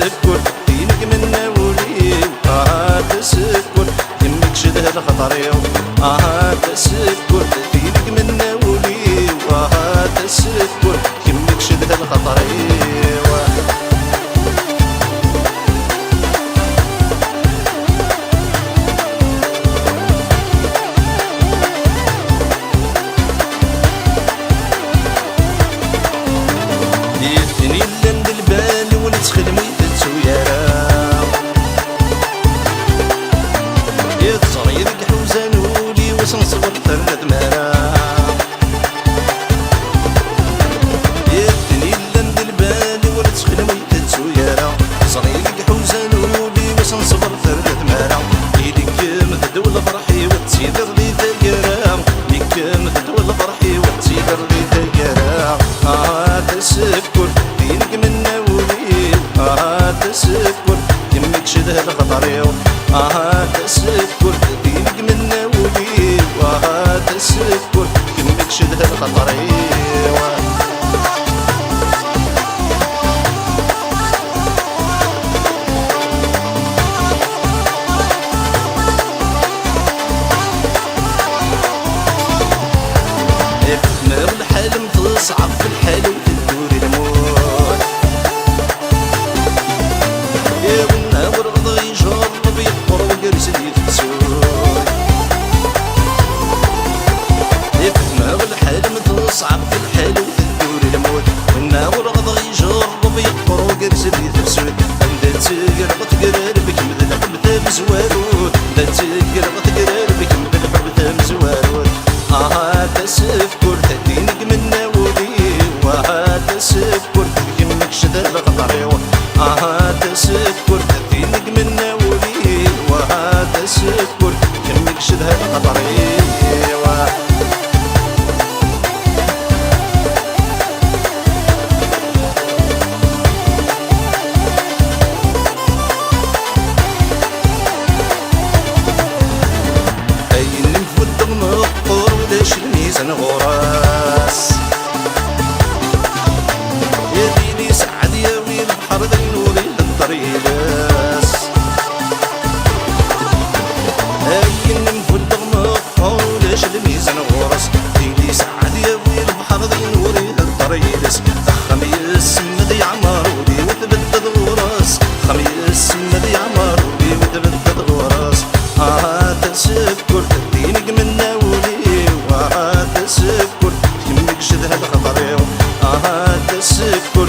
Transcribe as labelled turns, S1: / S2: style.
S1: تسكر دينك من نولي تسكر يمك شده الخطري تسكر دينك من نولي تسكر يمك شده الخطري يدني اللند البال ونتخدمي تتسويرا يتصري ذك حوزان ولي وسنصبر ثرد مرا يدني اللند البال ونتخدمي تتسويرا صري ذك حوزان ولي وسنصبر ثرد مرا يدك مثد ولا فرحي وتسيدر لي ثقرا يدك مثد ولا فرحي وتسيدر لي ثقرا تسكر دينك من نولي تسكر يمك شده الخطري تسكر دينك من نولي تسكر يمك شده الخطري نار الحلم تصعب في الحلم تدور الموت يا والنور غضا يجرب يقبر وقرس يتسود نار الحلم تصعب في الحلم تدور الموت والنور غضا يجرب يقبر وقرس يتسود لا تقرب تقرب بك مثل حبة مزوارود لا تقرب تقرب بك مثل حبة مزوارود تسكر دينك من نولي تسكر يمك شده الخطري تسكر دينك من نولي تسكر يمك شده الخطري الميزان غراس يا ديني سعد يا ويل بحر دينوري للطريلاس هاين نفد مقطور وليش الميزان غراس ديني سعد يا ويل بحر دينوري للطريلاس خميس مدي عمار ودي وتبدد غراس خميس مدي عمار ودي وتبدد غراس تسكر دينك من نولي تسكر يمك شده الخطري تسكر